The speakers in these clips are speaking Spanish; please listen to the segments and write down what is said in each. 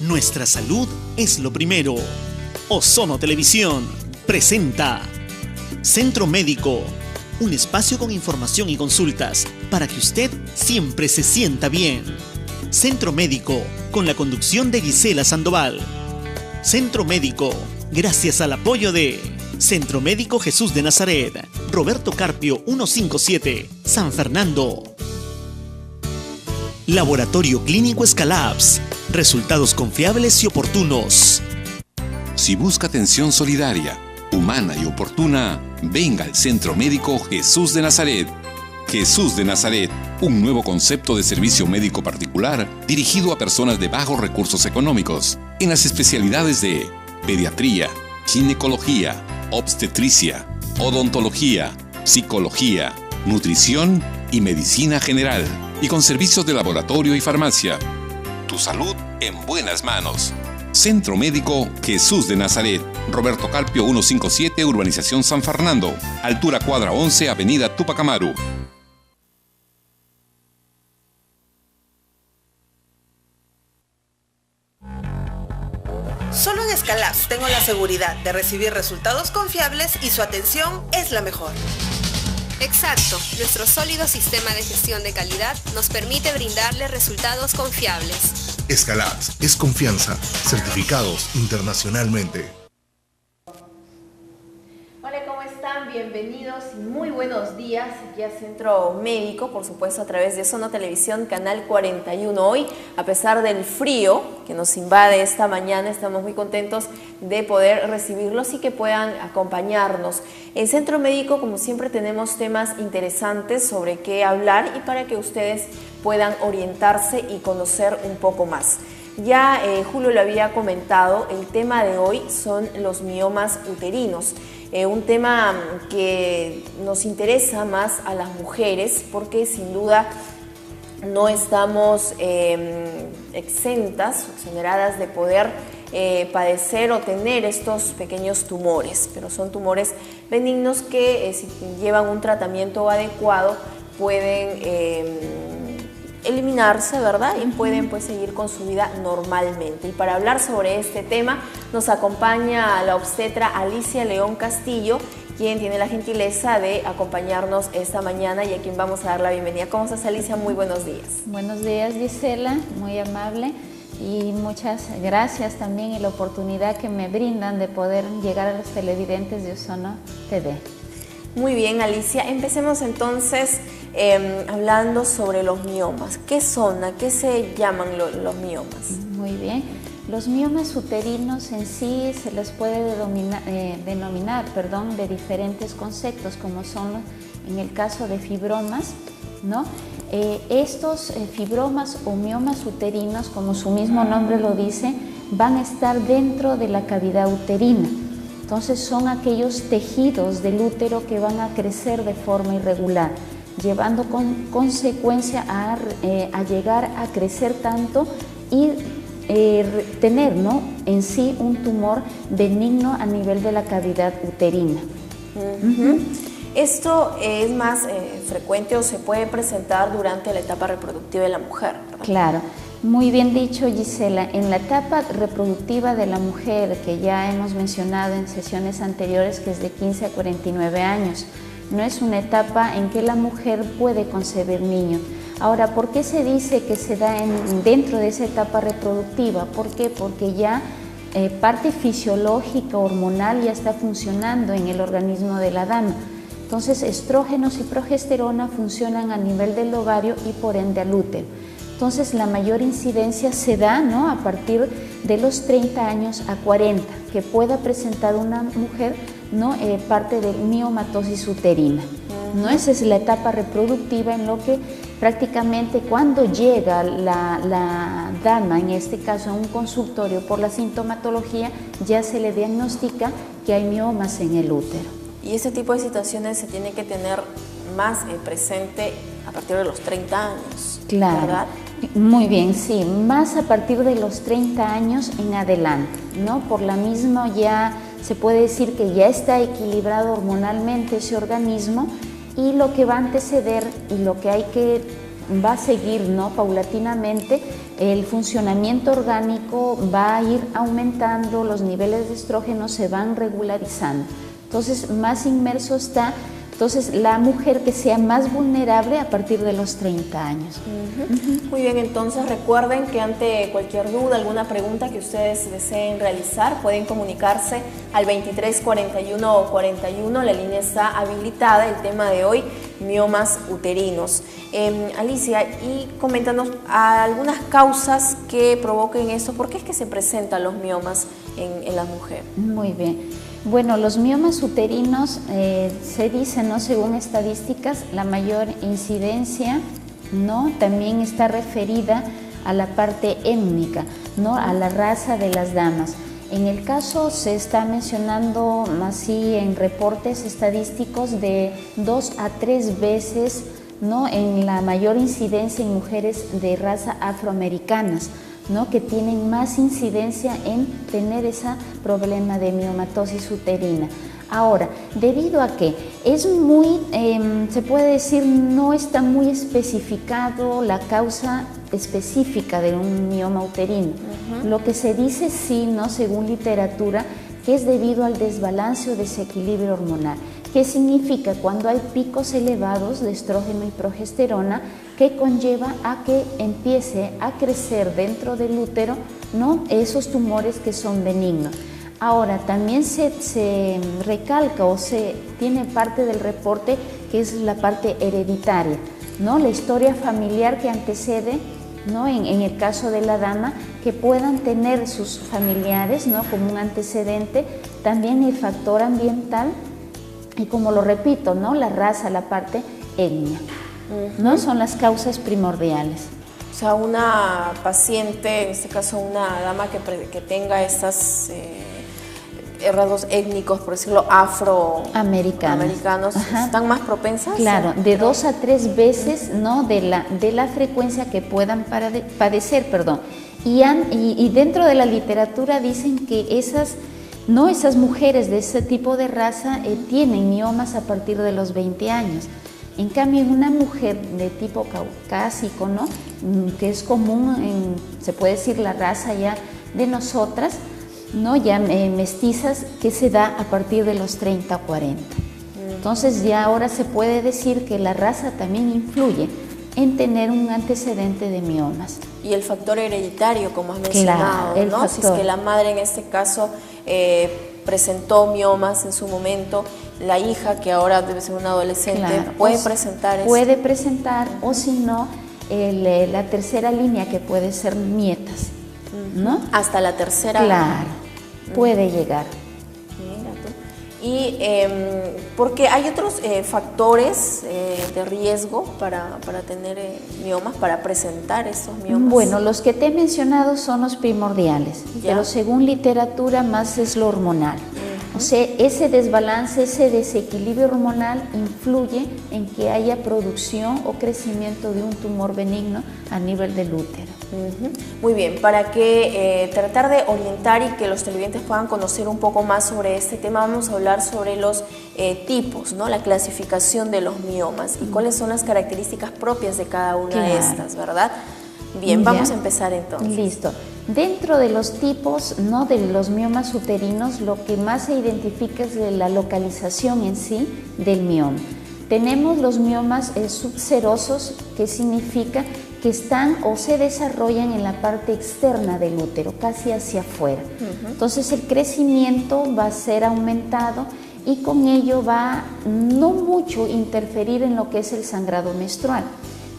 Nuestra salud es lo primero. Ozono Televisión presenta Centro Médico, un espacio con información y consultas para que usted siempre se sienta bien. Centro Médico, con la conducción de Gisela Sandoval. Centro Médico, gracias al apoyo de Centro Médico Jesús de Nazaret, Roberto Carpio 157, San Fernando. Laboratorio Clínico Escalabs, resultados confiables y oportunos. Si busca atención solidaria, humana y oportuna, venga al Centro Médico Jesús de Nazaret. Jesús de Nazaret, un nuevo concepto de servicio médico particular dirigido a personas de bajos recursos económicos, en las especialidades de pediatría, ginecología, obstetricia, odontología, psicología, nutrición y medicina general, y con servicios de laboratorio y farmacia. Tu salud en buenas manos. Centro Médico Jesús de Nazaret, Roberto Carpio 157, Urbanización San Fernando, altura cuadra 11, Avenida Túpac Amaru. Solo en Escalabs tengo la seguridad de recibir resultados confiables y su atención es la mejor. Exacto, nuestro sólido sistema de gestión de calidad nos permite brindarle resultados confiables. Escalabs es confianza, certificados internacionalmente. Hola, ¿cómo están? Bienvenidos y muy buenos días aquí a Centro Médico, por supuesto a través de Ozono Televisión, Canal 41. Hoy, a pesar del frío que nos invade esta mañana, estamos muy contentos de poder recibirlos y que puedan acompañarnos. En Centro Médico, como siempre, tenemos temas interesantes sobre qué hablar y para que ustedes puedan orientarse y conocer un poco más. Ya Julio lo había comentado, el tema de hoy son los miomas uterinos. Un tema que nos interesa más a las mujeres porque sin duda no estamos exentas, exoneradas de poder padecer o tener estos pequeños tumores, pero son tumores benignos que si llevan un tratamiento adecuado pueden eliminarse, ¿verdad? Y pueden pues seguir con su vida normalmente. Y para hablar sobre este tema nos acompaña la obstetra Alicia León Castillo, quien tiene la gentileza de acompañarnos esta mañana y a quien vamos a dar la bienvenida. ¿Cómo estás, Alicia? Muy buenos días. Buenos días, Gisela, muy amable, y muchas gracias también y la oportunidad que me brindan de poder llegar a los televidentes de Ozono TV. Muy bien, Alicia, empecemos entonces hablando sobre los miomas. ¿Qué son? ¿A qué se llaman los miomas? Muy bien. Los miomas uterinos en sí se les puede denominar de diferentes conceptos, como son en el caso de fibromas, ¿no? Estos fibromas o miomas uterinos, como su mismo nombre lo dice, van a estar dentro de la cavidad uterina. Entonces son aquellos tejidos del útero que van a crecer de forma irregular, llevando con consecuencia a llegar a crecer tanto y tener, ¿no?, en sí un tumor benigno a nivel de la cavidad uterina. Esto es más frecuente o se puede presentar durante la etapa reproductiva de la mujer, ¿verdad? Claro. Muy bien dicho, Gisela. En la etapa reproductiva de la mujer, que ya hemos mencionado en sesiones anteriores, que es de 15 a 49 años, no es una etapa en que la mujer puede concebir niño. Ahora, ¿por qué se dice que se da dentro de esa etapa reproductiva? ¿Por qué? Porque ya parte fisiológica, hormonal, ya está funcionando en el organismo de la dama. Entonces, estrógenos y progesterona funcionan a nivel del ovario y por ende al útero. Entonces, la mayor incidencia se da, ¿no?, a partir de los 30 años a 40, que pueda presentar una mujer, ¿no?, parte de miomatosis uterina. ¿No? Esa es la etapa reproductiva en lo que prácticamente cuando llega la dama, en este caso a un consultorio por la sintomatología, ya se le diagnostica que hay miomas en el útero. Y este tipo de situaciones se tiene que tener más presente a partir de los 30 años, claro, ¿verdad? Muy bien, sí, más a partir de los 30 años en adelante, ¿no? Por la misma ya se puede decir que ya está equilibrado hormonalmente ese organismo y lo que va a anteceder y lo que va a seguir, ¿no?, paulatinamente el funcionamiento orgánico va a ir aumentando, los niveles de estrógeno se van regularizando. Entonces, más inmerso está la mujer que sea más vulnerable a partir de los 30 años. Muy bien, entonces recuerden que ante cualquier duda, alguna pregunta que ustedes deseen realizar, pueden comunicarse al 23 41 41, la línea está habilitada. El tema de hoy, miomas uterinos. Alicia, y coméntanos algunas causas que provoquen esto. ¿Por qué es que se presentan los miomas en la mujer? Muy bien. Bueno, los miomas uterinos se dice, ¿no? Según estadísticas, la mayor incidencia, ¿no? También está referida a la parte étnica, ¿no? A la raza de las damas. En el caso se está mencionando así en reportes estadísticos de 2 a 3 veces, ¿no? En la mayor incidencia en mujeres de raza afroamericanas, ¿no? Que tienen más incidencia en tener ese problema de miomatosis uterina. Ahora, debido a que es muy, se puede decir, no está muy especificado la causa específica de un mioma uterino. Lo que se dice sí, ¿no? Según literatura, que es debido al desbalance o desequilibrio hormonal. ¿Qué significa? Cuando hay picos elevados de estrógeno y progesterona, que conlleva a que empiece a crecer dentro del útero, ¿no? Esos tumores que son benignos. Ahora, también se recalca o se tiene parte del reporte que es la parte hereditaria, ¿no? La historia familiar que antecede, ¿no? En el caso de la dama, que puedan tener sus familiares, ¿no? Como un antecedente, también el factor ambiental y, como lo repito, ¿no? La raza, la parte étnica, ¿no? Son las causas primordiales. O sea, una paciente, en este caso una dama que tenga estas rasgos étnicos, por decirlo, afroamericanos, ¿están más propensas? Claro, de 2 a 3 veces, ¿no? de la frecuencia que puedan padecer, perdón. Y dentro de la literatura dicen que esas mujeres de ese tipo de raza tienen miomas a partir de los 20 años. En cambio, en una mujer de tipo caucásico, ¿no? Que es común, se puede decir la raza ya de nosotras, ¿no? Ya mestizas, que se da a partir de los 30 o 40. Entonces ya ahora se puede decir que la raza también influye en tener un antecedente de miomas. Y el factor hereditario, como has mencionado, claro, ¿no? Si es que la madre en este caso presentó miomas en su momento, la hija, que ahora debe ser una adolescente, claro, puede presentar eso. Puede presentar, o si no, la tercera línea, que puede ser nietas, ¿no? Hasta la tercera. Claro, puede llegar. Mira tú. Y porque hay otros factores de riesgo para tener miomas, para presentar estos miomas. Bueno, los que te he mencionado son los primordiales, pero según literatura más es lo hormonal. O sea, ese desbalance, ese desequilibrio hormonal influye en que haya producción o crecimiento de un tumor benigno a nivel del útero. Muy bien, para que tratar de orientar y que los televidentes puedan conocer un poco más sobre este tema, vamos a hablar sobre los tipos, ¿no? La clasificación de los miomas y cuáles son las características propias de cada una de estas, ¿verdad? Bien, vamos a empezar entonces. Listo. Dentro de los tipos, ¿no? De los miomas uterinos, lo que más se identifica es la localización en sí del mioma. Tenemos los miomas subserosos, que significa que están o se desarrollan en la parte externa del útero, casi hacia afuera. Entonces el crecimiento va a ser aumentado y con ello va no mucho interferir en lo que es el sangrado menstrual,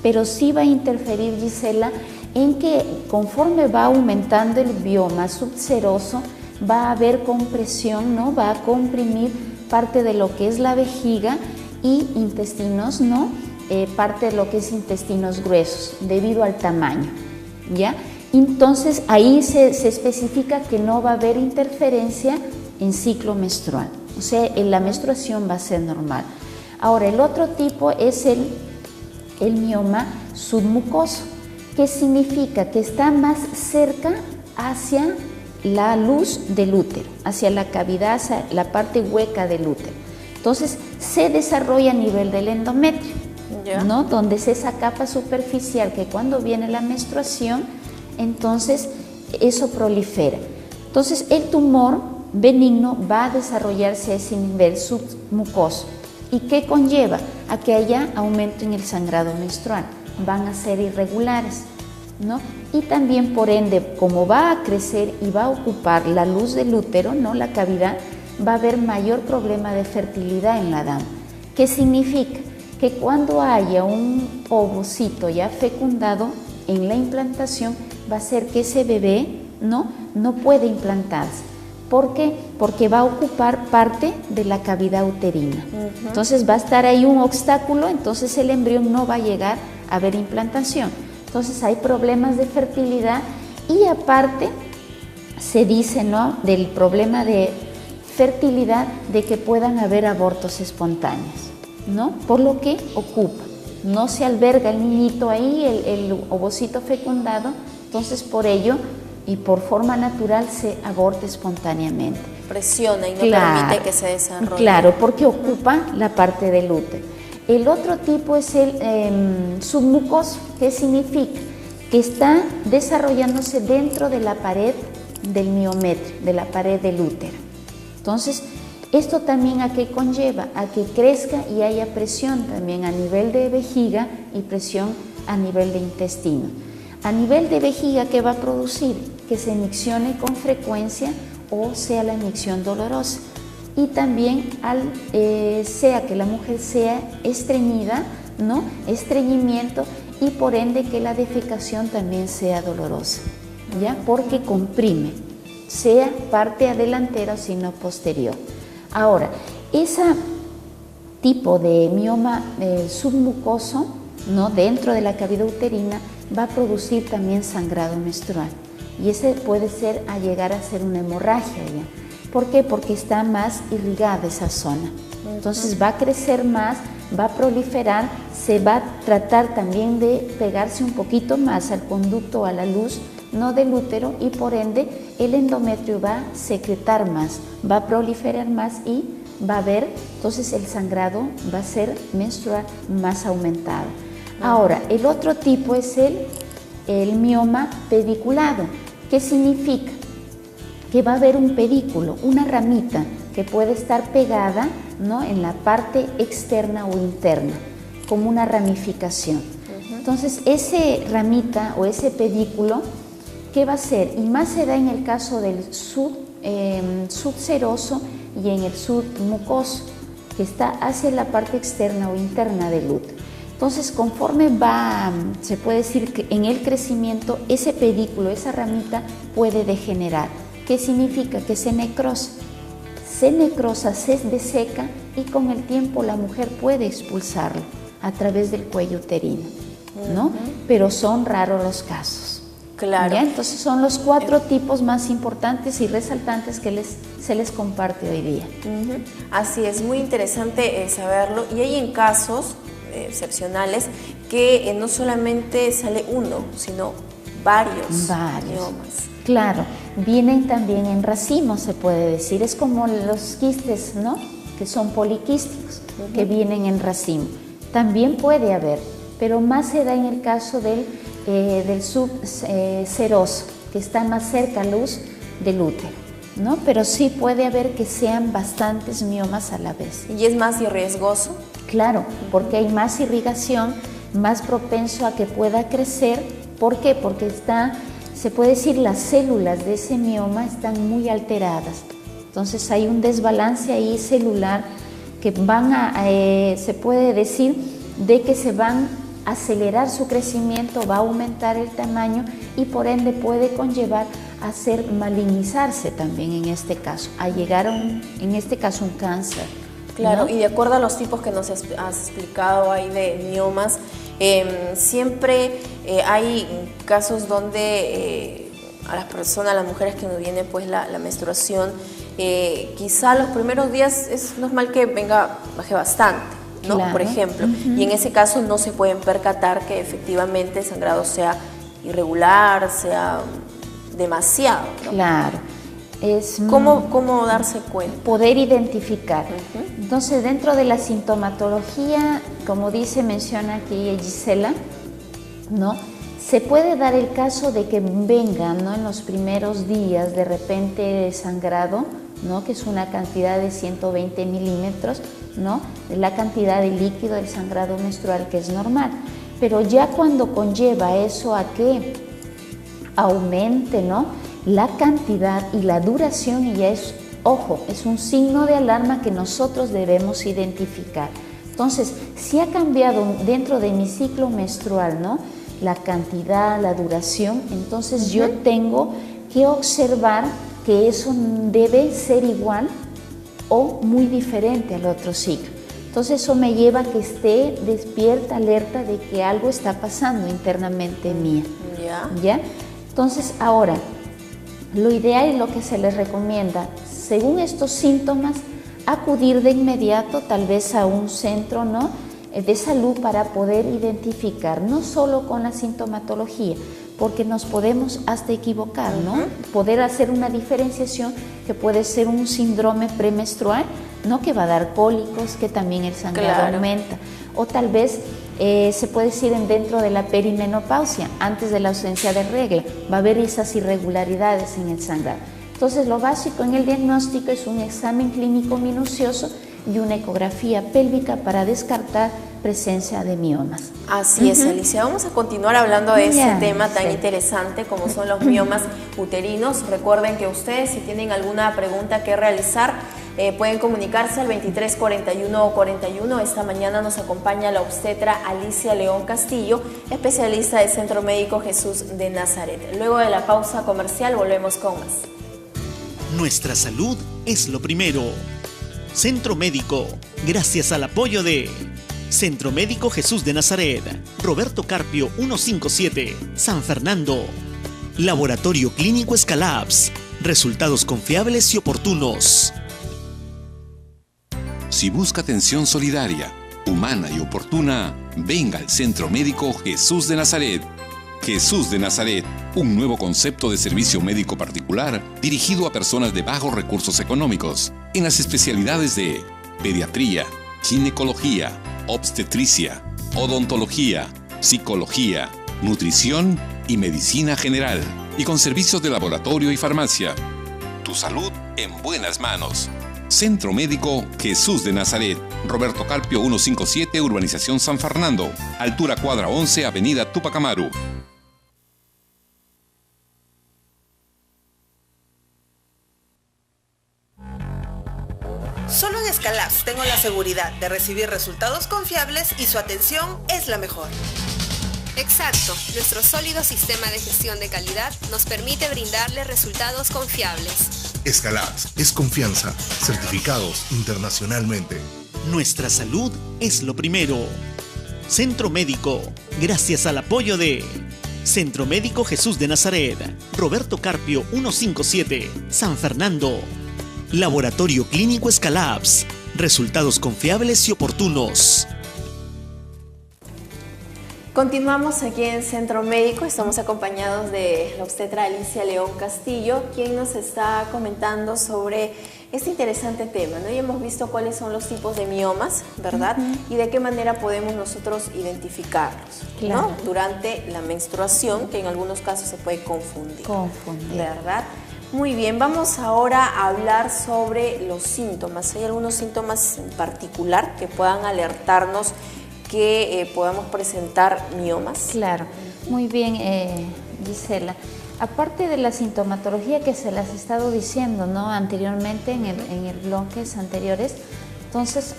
pero sí va a interferir, Gisela, en que conforme va aumentando el bioma subseroso, va a haber compresión, ¿no? Va a comprimir parte de lo que es la vejiga y intestinos, ¿no? Parte de lo que es intestinos gruesos, debido al tamaño, ¿ya? Entonces ahí se especifica que no va a haber interferencia en ciclo menstrual, o sea, la menstruación va a ser normal. Ahora, el otro tipo es el mioma submucoso, que significa que está más cerca hacia la luz del útero, hacia la cavidad, hacia la parte hueca del útero. Entonces se desarrolla a nivel del endometrio, ¿no? Donde es esa capa superficial que cuando viene la menstruación entonces eso prolifera. Entonces el tumor benigno va a desarrollarse a ese nivel submucoso. ¿Y qué conlleva? A que haya aumento en el sangrado menstrual. Van a ser irregulares, ¿no? Y también, por ende, como va a crecer y va a ocupar la luz del útero, ¿no?, la cavidad, va a haber mayor problema de fertilidad en la dama. ¿Qué significa? Que cuando haya un ovocito ya fecundado en la implantación, va a ser que ese bebé no puede implantarse. ¿Por qué? Porque va a ocupar parte de la cavidad uterina. Entonces va a estar ahí un obstáculo, entonces el embrión no va a llegar a ver implantación. Entonces hay problemas de fertilidad y aparte se dice, ¿no?, del problema de fertilidad, de que puedan haber abortos espontáneos, ¿no? Por lo que ocupa. No se alberga el niñito ahí, el ovocito fecundado, entonces por ello y por forma natural se aborta espontáneamente. Presiona y no permite que se desarrolle. Claro, porque ocupa la parte del útero. El otro tipo es el submucoso. ¿Qué significa? Que está desarrollándose dentro de la pared del miometrio, de la pared del útero. Entonces, esto también ¿a qué conlleva? A que crezca y haya presión también a nivel de vejiga y presión a nivel de intestino. A nivel de vejiga, ¿qué va a producir? Que se miccione con frecuencia o sea la micción dolorosa. Y también sea que la mujer sea estreñida, ¿no?, estreñimiento, y por ende que la defecación también sea dolorosa, ¿ya? Porque comprime, sea parte delantera o sino posterior. Ahora, ese tipo de mioma submucoso, ¿no?, dentro de la cavidad uterina, va a producir también sangrado menstrual, y ese puede ser a llegar a ser una hemorragia ya. ¿Por qué? Porque está más irrigada esa zona. Entonces va a crecer más, va a proliferar, se va a tratar también de pegarse un poquito más al conducto, a la luz, no del útero, y por ende el endometrio va a secretar más, va a proliferar más y va a haber, entonces el sangrado va a ser menstrual más aumentado. Ahora, el otro tipo es el mioma pediculado. ¿Qué significa? Que va a haber un pedículo, una ramita que puede estar pegada, ¿no?, en la parte externa o interna, como una ramificación. Entonces, ese ramita o ese pedículo, ¿qué va a ser? Y más se da en el caso del subseroso y en el submucoso, que está hacia la parte externa o interna del útero. Entonces, conforme va, se puede decir que en el crecimiento, ese pedículo, esa ramita puede degenerar. ¿Qué significa? Que se necrosa, se deseca, y con el tiempo la mujer puede expulsarlo a través del cuello uterino, ¿no? Pero son raros los casos. Claro. ¿Ya? Entonces son los 4 tipos más importantes y resaltantes que se les comparte hoy día. Así es, muy interesante saberlo. Y hay en casos excepcionales que no solamente sale uno, sino varios miomas. Claro, vienen también en racimos, se puede decir. Es como los quistes, ¿no?, que son poliquísticos, que vienen en racimo. También puede haber, pero más se da en el caso del subseroso, que está más cerca a luz del útero, ¿no? Pero sí puede haber que sean bastantes miomas a la vez. ¿Y es más riesgoso? Claro, porque hay más irrigación, más propenso a que pueda crecer. ¿Por qué? Porque se puede decir, las células de ese mioma están muy alteradas. Entonces hay un desbalance ahí celular que se puede decir de que se van a acelerar su crecimiento, va a aumentar el tamaño y por ende puede conllevar a hacer malignizarse también en este caso, a llegar a en este caso un cáncer. Claro, ¿no? Y de acuerdo a los tipos que nos has explicado ahí de miomas, siempre hay casos donde a las personas, a las mujeres que nos viene pues la menstruación, quizá los primeros días es normal que baje bastante, ¿no? Claro. Por ejemplo, y en ese caso no se pueden percatar que efectivamente el sangrado sea irregular, sea demasiado, ¿no? Claro. ¿Cómo darse cuenta? Poder identificar. Entonces, dentro de la sintomatología, como menciona aquí Gisela, ¿no?, Se puede dar el caso de que vengan, ¿no?, en los primeros días de repente sangrado, ¿no?, que es una cantidad de 120 milímetros, ¿no?, de la cantidad de líquido del sangrado menstrual, que es normal. Pero ya cuando conlleva eso a que aumente, ¿no?, la cantidad y la duración, y ya es, ojo, es un signo de alarma que nosotros debemos identificar. Entonces, si ha cambiado dentro de mi ciclo menstrual, ¿no?, la cantidad, la duración, entonces yo tengo que observar que eso debe ser igual o muy diferente al otro ciclo. Entonces eso me lleva a que esté despierta, alerta de que algo está pasando internamente en mí. ¿Ya? Entonces ahora, lo ideal y lo que se les recomienda, según estos síntomas, acudir de inmediato tal vez a un centro, ¿no?, de salud para poder identificar, no solo con la sintomatología, porque nos podemos hasta equivocar, ¿no? Poder hacer una diferenciación que puede ser un síndrome premenstrual, ¿no?, que va a dar cólicos, que también el sangrado aumenta, o tal vez se puede decir dentro de la perimenopausia, antes de la ausencia de regla, va a haber esas irregularidades en el sangrado. Entonces lo básico en el diagnóstico es un examen clínico minucioso y una ecografía pélvica para descartar presencia de miomas. Así es, Alicia. Vamos a continuar hablando de este tema tan interesante como son los miomas uterinos. Recuerden que ustedes, si tienen alguna pregunta que realizar, pueden comunicarse al 23 41 41. Esta mañana nos acompaña la obstetra Alicia León Castillo, especialista del Centro Médico Jesús de Nazaret. Luego de la pausa comercial volvemos con más. Nuestra salud es lo primero. Centro Médico, gracias al apoyo de Centro Médico Jesús de Nazaret, Roberto Carpio 157, San Fernando. Laboratorio Clínico Escalabs, resultados confiables y oportunos. Si busca atención solidaria, humana y oportuna, venga al Centro Médico Jesús de Nazaret. Jesús de Nazaret, un nuevo concepto de servicio médico particular dirigido a personas de bajos recursos económicos, en las especialidades de pediatría, ginecología, obstetricia, odontología, psicología, nutrición y medicina general, y con servicios de laboratorio y farmacia. Tu salud en buenas manos. Centro Médico Jesús de Nazaret, Roberto Carpio 157, Urbanización San Fernando, altura cuadra 11, Avenida Tupac Amaru. Solo en Escalabs tengo la seguridad de recibir resultados confiables y su atención es la mejor. Exacto, nuestro sólido sistema de gestión de calidad nos permite brindarle resultados confiables. Escalabs es confianza, certificados internacionalmente. Nuestra salud es lo primero. Centro Médico, gracias al apoyo de Centro Médico Jesús de Nazaret, Roberto Carpio 157, San Fernando. Laboratorio Clínico Escalabs, resultados confiables y oportunos. Continuamos aquí en Centro Médico, estamos acompañados de la obstetra Alicia León Castillo, quien nos está comentando sobre este interesante tema, ¿no? Y hemos visto cuáles son los tipos de miomas, ¿verdad? Y de qué manera podemos nosotros identificarlos, ¿no? Durante la menstruación, que en algunos casos se puede confundir. ¿Verdad? Muy bien, vamos ahora a hablar sobre los síntomas. ¿Hay algunos síntomas en particular que puedan alertarnos que podamos presentar miomas? Claro, muy bien, Gisela. Aparte de la sintomatología que se las he estado diciendo, ¿no?, anteriormente en el bloques anteriores, entonces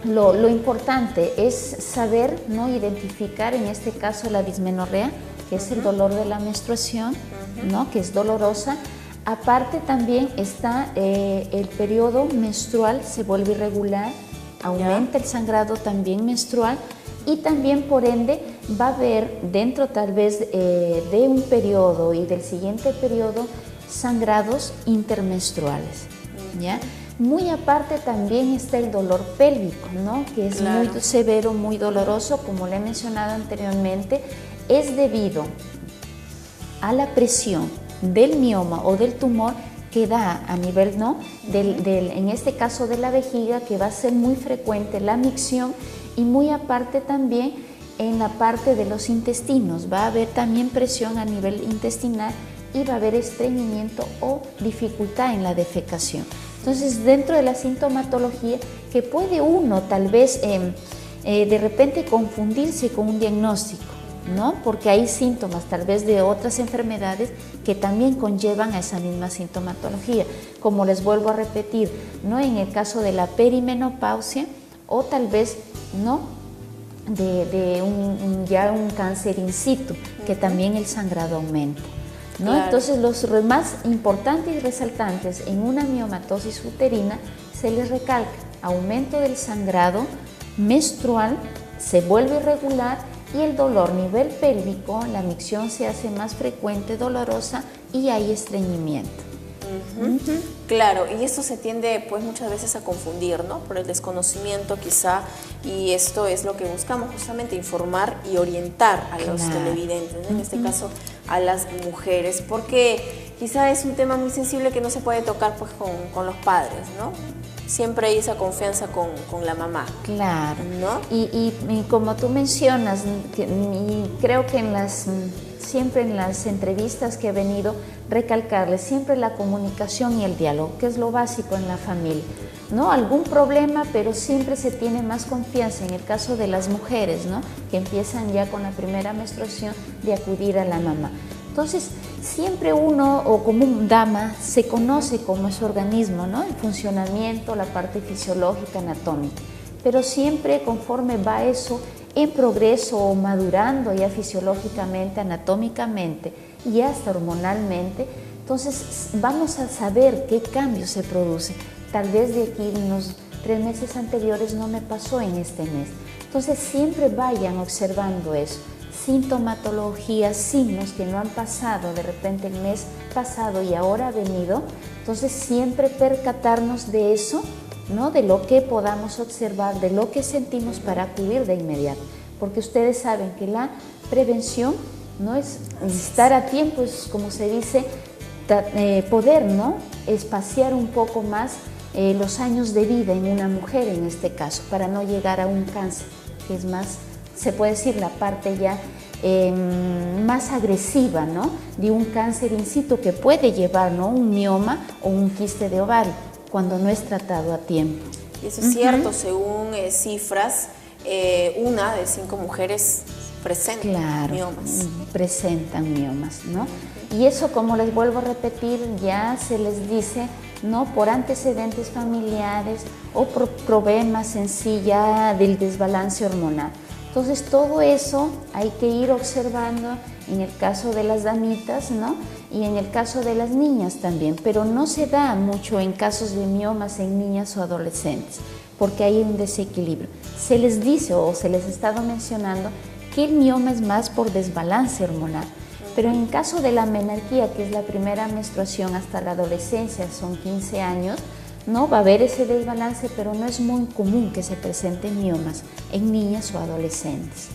lo importante es saber, ¿no?, identificar en este caso la dismenorrea, que es el dolor de la menstruación, ¿no?, que es dolorosa. Aparte también está el periodo menstrual, se vuelve irregular, aumenta el sangrado también menstrual, y también por ende va a haber dentro tal vez de un periodo y del siguiente periodo sangrados intermenstruales, ¿ya? Muy aparte también está el dolor pélvico, ¿no?, que es muy severo, muy doloroso, como le he mencionado anteriormente, es debido a la presión del mioma o del tumor que da a nivel, ¿no?, en este caso de la vejiga, que va a ser muy frecuente la micción, y muy aparte también en la parte de los intestinos. Va a haber también presión a nivel intestinal y va a haber estreñimiento o dificultad en la defecación. Entonces, dentro de la sintomatología, que puede uno tal vez de repente confundirse con un diagnóstico, ¿no? Porque hay síntomas tal vez de otras enfermedades que también conllevan a esa misma sintomatología, como les vuelvo a repetir, ¿no? En el caso de la perimenopausia o tal vez, ¿no? de un cáncer in situ, que también el sangrado aumenta, ¿no? Claro. Entonces, los más importantes y resaltantes en una miomatosis uterina se les recalca aumento del sangrado menstrual, se vuelve irregular y el dolor a nivel pélvico, la micción se hace más frecuente, dolorosa y hay estreñimiento. Claro, y esto se tiende pues muchas veces a confundir, ¿no? Por el desconocimiento quizá, y esto es lo que buscamos justamente, informar y orientar a los televidentes, ¿no? En este caso a las mujeres, porque quizá es un tema muy sensible que no se puede tocar pues con los padres, ¿no? Siempre hay esa confianza con la mamá. Claro, ¿no? Y como tú mencionas, y creo que siempre en las entrevistas que he venido, recalcarles siempre la comunicación y el diálogo, que es lo básico en la familia, ¿no? Algún problema, pero siempre se tiene más confianza en el caso de las mujeres, ¿no? Que empiezan ya con la primera menstruación de acudir a la mamá. Entonces, siempre uno, o como dama, se conoce cómo es su organismo, ¿no? El funcionamiento, la parte fisiológica, anatómica. Pero siempre conforme va eso en progreso o madurando ya fisiológicamente, anatómicamente y hasta hormonalmente, entonces vamos a saber qué cambios se producen. Tal vez de aquí unos 3 meses anteriores no me pasó en este mes. Entonces siempre vayan observando eso. Sintomatologías, signos que no han pasado de repente el mes pasado y ahora ha venido, entonces siempre percatarnos de eso, ¿no? De lo que podamos observar, de lo que sentimos para acudir de inmediato, porque ustedes saben que la prevención no es estar a tiempo, es como se dice, poder, ¿no? Espaciar un poco más los años de vida en una mujer en este caso, para no llegar a un cáncer, que es más, se puede decir, la parte ya más agresiva, ¿no? De un cáncer in situ que puede llevar, ¿no? Un mioma o un quiste de ovario cuando no es tratado a tiempo. Y eso es cierto, según cifras, 1 de 5 mujeres presentan miomas. Presentan miomas, ¿no? Y eso, como les vuelvo a repetir, ya se les dice, ¿no? Por antecedentes familiares o por problemas en sí ya del desbalance hormonal. Entonces, todo eso hay que ir observando en el caso de las damitas, ¿no? Y en el caso de las niñas también, pero no se da mucho en casos de miomas en niñas o adolescentes, porque hay un desequilibrio. Se les dice o se les ha estado mencionando que el mioma es más por desbalance hormonal, pero en caso de la menarquía, que es la primera menstruación hasta la adolescencia, son 15 años, ¿no? Va a haber ese desbalance, pero no es muy común que se presenten miomas en niñas o adolescentes,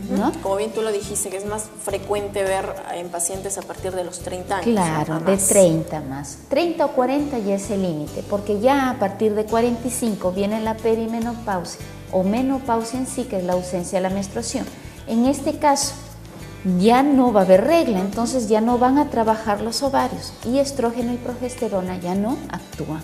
¿no? Como bien tú lo dijiste, que es más frecuente ver en pacientes a partir de los 30 años. Claro, de 30 más. 30 o 40 ya es el límite, porque ya a partir de 45 viene la perimenopausia o menopausia en sí, que es la ausencia de la menstruación. En este caso, ya no va a haber regla, entonces ya no van a trabajar los ovarios y estrógeno y progesterona ya no actúan.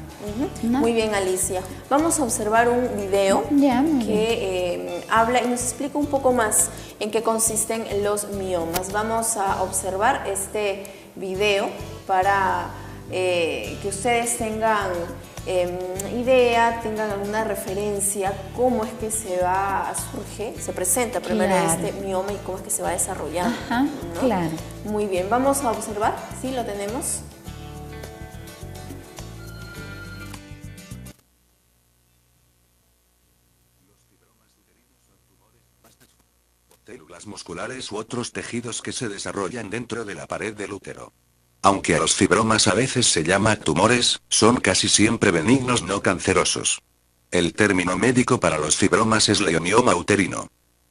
¿No? Muy bien, Alicia. Vamos a observar un video que habla y nos explica un poco más en qué consisten los miomas. Vamos a observar este video para que ustedes tengan idea, tengan alguna referencia, cómo es que se presenta primero este mioma y cómo es que se va desarrollando. ¿No? Claro. Muy bien, vamos a observar, ¿sí? Lo tenemos. Células musculares u otros tejidos que se desarrollan dentro de la pared del útero. Aunque a los fibromas a veces se llama tumores, son casi siempre benignos no cancerosos. El término médico para los fibromas es leomioma uterino.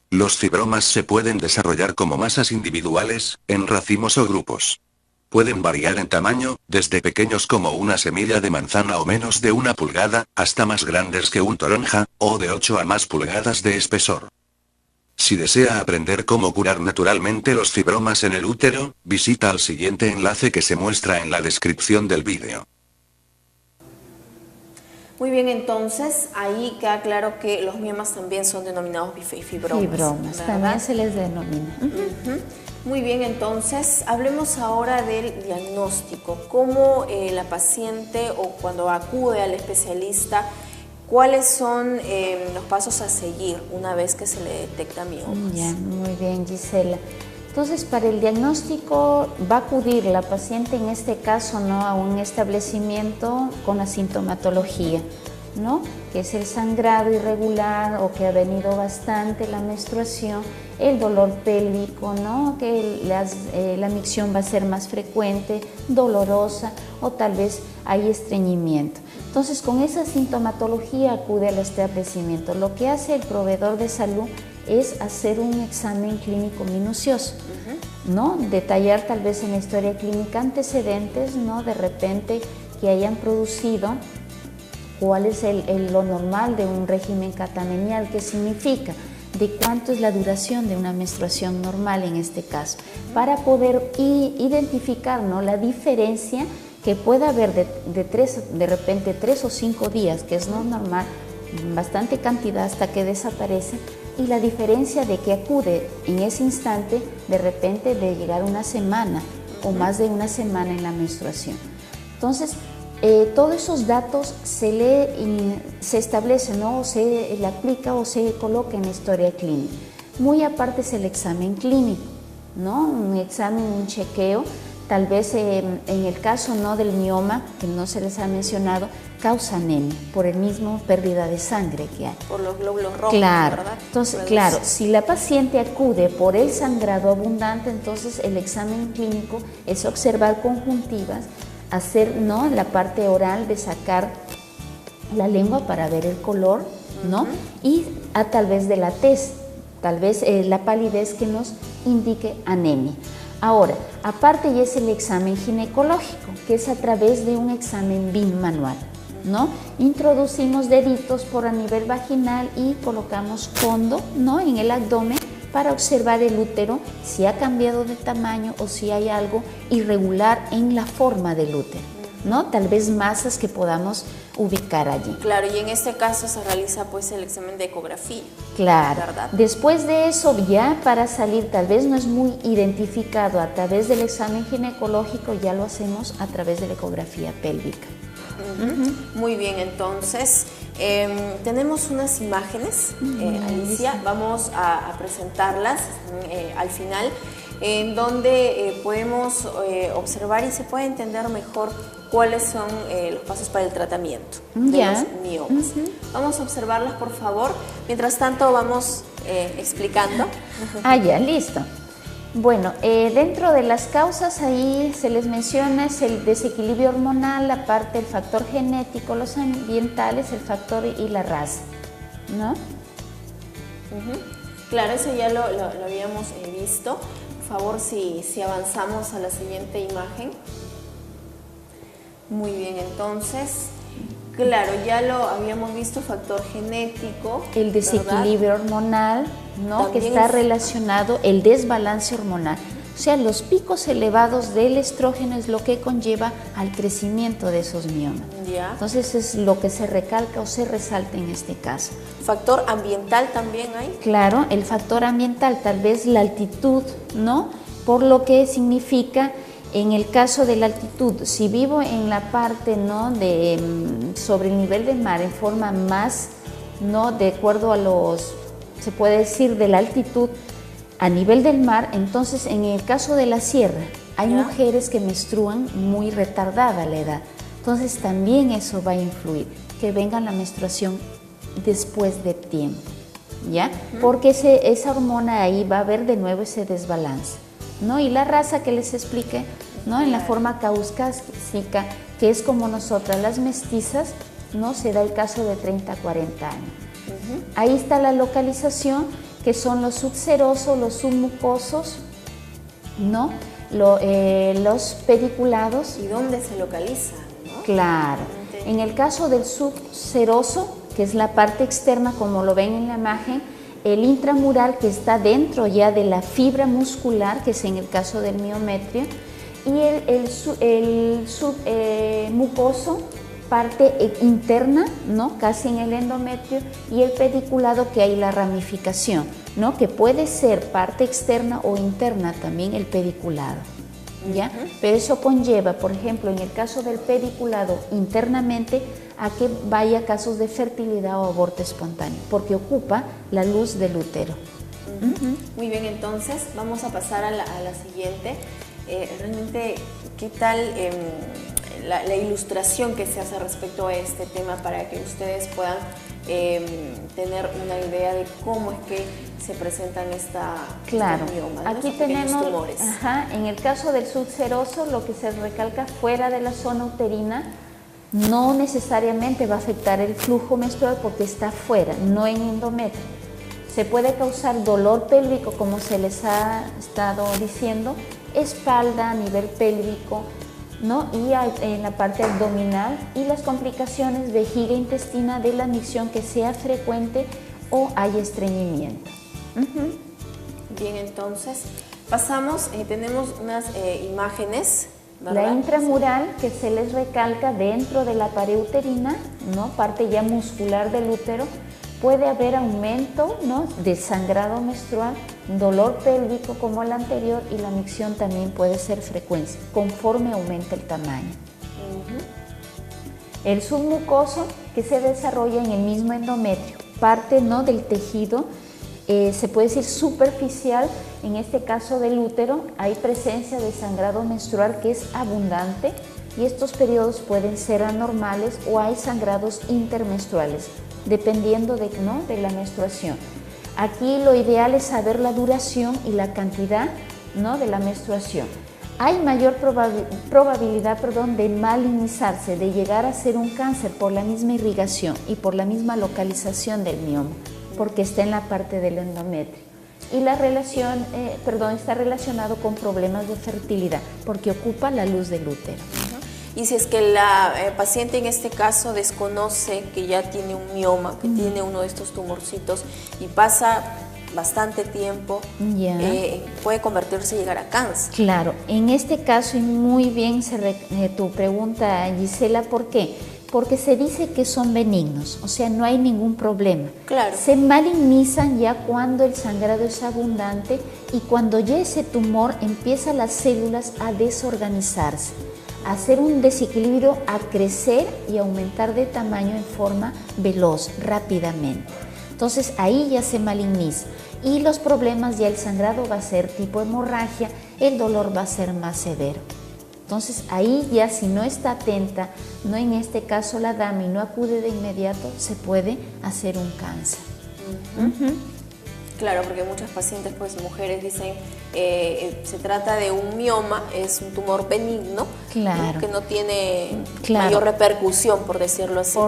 Los fibromas se pueden desarrollar como masas individuales, en racimos o grupos. Pueden variar en tamaño, desde pequeños como una semilla de manzana o menos de 1 pulgada, hasta más grandes que un toronja, o de 8 a más pulgadas de espesor. Si desea aprender cómo curar naturalmente los fibromas en el útero, visita al siguiente enlace que se muestra en la descripción del vídeo. Muy bien, entonces ahí queda claro que los miomas también son denominados fibromas. Fibromas, también se les denomina. Muy bien, entonces hablemos ahora del diagnóstico. ¿Cómo la paciente o cuando acude al especialista, cuáles son los pasos a seguir una vez que se le detecta miomas? Ya, muy bien, Gisela. Entonces, para el diagnóstico va a acudir la paciente, en este caso, ¿no?, a un establecimiento con la sintomatología, ¿no?, que es el sangrado irregular o que ha venido bastante la menstruación, el dolor pélvico, ¿no?, que la micción va a ser más frecuente, dolorosa o tal vez hay estreñimiento. Entonces, con esa sintomatología acude al establecimiento. Lo que hace el proveedor de salud es hacer un examen clínico minucioso, ¿no? Detallar tal vez en la historia clínica antecedentes, ¿no?, de repente que hayan producido, cuál es lo normal de un régimen catamenial, qué significa, de cuánto es la duración de una menstruación normal en este caso, para poder identificar, ¿no?, la diferencia que pueda haber de repente 3 o 5 días, que es no normal, bastante cantidad hasta que desaparece, y la diferencia de que acude en ese instante de repente de llegar una semana o más de una semana en la menstruación. Entonces, todos esos datos se establece, ¿no?, o se le aplica o se coloca en la historia clínica. Muy aparte es el examen clínico, ¿no?, un examen, un chequeo. Tal vez en el caso, ¿no?, del mioma, que no se les ha mencionado, causa anemia por el mismo pérdida de sangre que hay. Por los glóbulos rojos, claro, ¿verdad? Entonces, claro, si la paciente acude por el sangrado abundante, entonces el examen clínico es observar conjuntivas, hacer, ¿no?, la parte oral de sacar la lengua para ver el color, ¿no?, y tal vez de la tez, tal vez la palidez que nos indique anemia. Ahora, aparte ya es el examen ginecológico, que es a través de un examen bimanual, ¿no? Introducimos deditos por a nivel vaginal y colocamos fondo, ¿no?, en el abdomen para observar el útero, si ha cambiado de tamaño o si hay algo irregular en la forma del útero, ¿no? Tal vez masas que podamos ubicar allí. Claro, y en este caso se realiza pues el examen de ecografía. Claro, ¿verdad? Después de eso ya para salir, tal vez no es muy identificado a través del examen ginecológico, ya lo hacemos a través de la ecografía pélvica. Muy bien, entonces tenemos unas imágenes, Alicia, vamos a presentarlas al final, en donde podemos observar y se puede entender mejor cuáles son los pasos para el tratamiento de los miomas. Vamos a observarlas, por favor. Mientras tanto, vamos explicando. Ya, listo. Bueno, dentro de las causas ahí se les menciona es el desequilibrio hormonal, la parte del factor genético, los ambientales, el factor y la raza, ¿no? Claro, eso ya lo habíamos visto. Por favor, si avanzamos a la siguiente imagen. Muy bien, entonces, claro, ya lo habíamos visto, factor genético. El desequilibrio hormonal, ¿no?, que está relacionado, el desbalance hormonal. O sea, los picos elevados del estrógeno es lo que conlleva al crecimiento de esos miomas. Ya. Entonces, es lo que se recalca o se resalta en este caso. ¿Factor ambiental también hay? Claro, el factor ambiental, tal vez la altitud, ¿no?, por lo que significa. En el caso de la altitud, si vivo en la parte, ¿no?, sobre el nivel del mar en forma más, ¿no?, de acuerdo a se puede decir, de la altitud a nivel del mar, entonces en el caso de la sierra hay mujeres que menstruan muy retardada la edad. Entonces también eso va a influir, que venga la menstruación después de tiempo, ¿ya? Porque esa hormona ahí va a haber de nuevo ese desbalance, ¿no? Y la raza que les expliqué, ¿no?, en la forma caucásica, que es como nosotras las mestizas, ¿no?, se da el caso de 30 a 40 años. Ahí está la localización, que son los subserosos, los submucosos, ¿no?, los pediculados. ¿Y dónde se localiza, no? Claro, en el caso del subseroso, que es la parte externa, como lo ven en la imagen, el intramural, que está dentro ya de la fibra muscular, que es en el caso del miometrio, y el submucoso, parte interna, ¿no? Casi en el endometrio, y el pediculado, que hay la ramificación, ¿no? Que puede ser parte externa o interna también el pediculado, ¿ya? Pero eso conlleva, por ejemplo, en el caso del pediculado internamente, a que vaya casos de fertilidad o aborto espontáneo, porque ocupa la luz del útero. Muy bien, entonces vamos a pasar a la siguiente. Realmente, ¿qué tal la ilustración que se hace respecto a este tema para que ustedes puedan tener una idea de cómo es que se presentan estos miomas, ¿no? Aquí Estos pequeños tenemos, tumores. en el caso del subseroso, lo que se recalca fuera de la zona uterina, no necesariamente va a afectar el flujo menstrual porque está fuera, no en endometrio. Se puede causar dolor pélvico, como se les ha estado diciendo, espalda, a nivel pélvico, ¿no? Y en la parte abdominal, y las complicaciones vejiga intestina de la micción que sea frecuente o haya estreñimiento. Bien, entonces pasamos, tenemos unas imágenes, ¿verdad? La intramural, que se les recalca dentro de la pared uterina, ¿no? Parte ya muscular del útero. Puede haber aumento, ¿no? De sangrado menstrual, dolor pélvico como el anterior, y la micción también puede ser frecuente conforme aumenta el tamaño. El submucoso, que se desarrolla en el mismo endometrio, parte, ¿no? Del tejido, se puede decir superficial. En este caso del útero hay presencia de sangrado menstrual que es abundante, y estos periodos pueden ser anormales o hay sangrados intermenstruales, dependiendo de la menstruación. Aquí lo ideal es saber la duración y la cantidad, ¿no? De la menstruación. Hay mayor probabilidad de malignizarse, de llegar a ser un cáncer por la misma irrigación y por la misma localización del mioma, porque está en la parte del endometrio. Y la relación, está relacionado con problemas de fertilidad, porque ocupa la luz del útero. Y si es que la paciente en este caso desconoce que ya tiene un mioma, que tiene uno de estos tumorcitos, y pasa bastante tiempo, puede convertirse y llegar a cáncer. Claro, en este caso, y muy bien tu pregunta, Gisela, ¿por qué? Porque se dice que son benignos, o sea, no hay ningún problema. Claro. Se malignizan ya cuando el sangrado es abundante y cuando ya ese tumor empieza las células a desorganizarse, a hacer un desequilibrio, a crecer y aumentar de tamaño en forma veloz, rápidamente. Entonces ahí ya se maligniza, y los problemas, ya el sangrado va a ser tipo hemorragia, el dolor va a ser más severo. Entonces ahí ya, si no está atenta, no en este caso la dama, y no acude de inmediato, se puede hacer un cáncer. Claro, porque muchas pacientes, mujeres, dicen se trata de un mioma, es un tumor benigno, claro, que no tiene mayor repercusión, por decirlo así.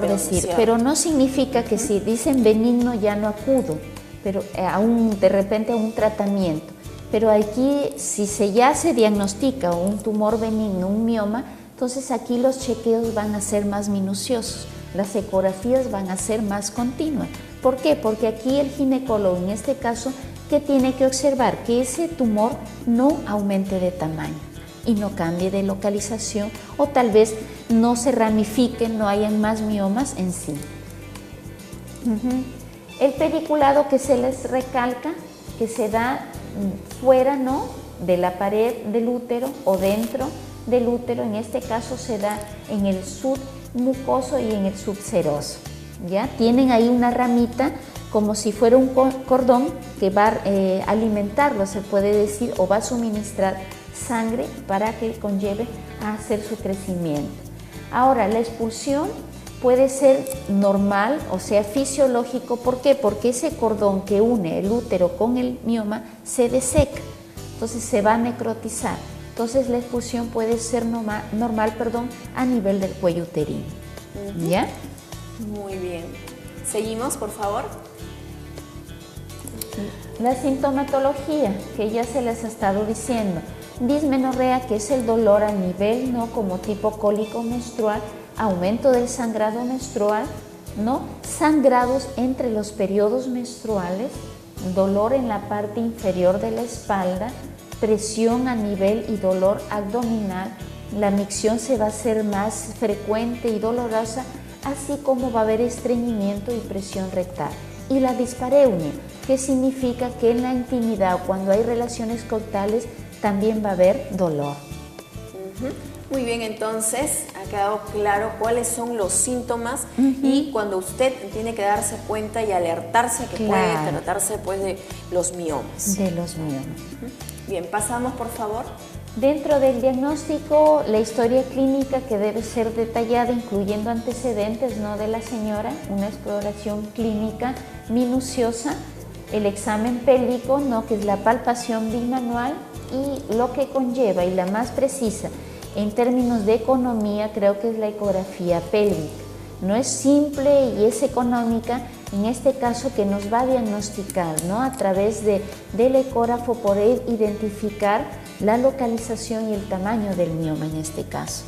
Pero no significa que si dicen benigno ya no acudo, pero de repente a un tratamiento. Pero aquí, si ya se diagnostica un tumor benigno, un mioma, entonces aquí los chequeos van a ser más minuciosos, las ecografías van a ser más continuas. ¿Por qué? Porque aquí el ginecólogo, en este caso, ¿qué tiene que observar? Que ese tumor no aumente de tamaño y no cambie de localización, o tal vez no se ramifique, no hayan más miomas en sí. El pediculado, que se les recalca, que se da fuera, ¿no? De la pared del útero o dentro del útero, en este caso se da en el submucoso y en el subseroso. ¿Ya? Tienen ahí una ramita como si fuera un cordón que va a alimentarlo, se puede decir, o va a suministrar sangre para que conlleve a hacer su crecimiento. Ahora, la expulsión puede ser normal, o sea, fisiológico. ¿Por qué? Porque ese cordón que une el útero con el mioma se deseca, entonces se va a necrotizar. Entonces la expulsión puede ser normal, a nivel del cuello uterino. ¿Ya? Muy bien. Seguimos, por favor. La sintomatología, que ya se les ha estado diciendo. Dismenorrea, que es el dolor a nivel, ¿no? Como tipo cólico menstrual, aumento del sangrado menstrual, ¿no? Sangrados entre los periodos menstruales, dolor en la parte inferior de la espalda, presión a nivel y dolor abdominal. La micción se va a hacer más frecuente y dolorosa, así como va a haber estreñimiento y presión rectal. Y la dispareunia, que significa que en la intimidad, cuando hay relaciones coitales, también va a haber dolor. Muy bien, entonces ha quedado claro cuáles son los síntomas y cuando usted tiene que darse cuenta y alertarse que puede tratarse pues de los miomas. De los miomas. Bien, pasamos por favor. Dentro del diagnóstico, la historia clínica que debe ser detallada, incluyendo antecedentes, ¿no?, de la señora, una exploración clínica minuciosa, el examen pélvico, ¿no?, que es la palpación bimanual, y lo que conlleva, y la más precisa en términos de economía, creo que es la ecografía pélvica. No es simple y es económica, en este caso, que nos va a diagnosticar, ¿no?, a través del ecógrafo, poder identificar la localización y el tamaño del mioma en este caso,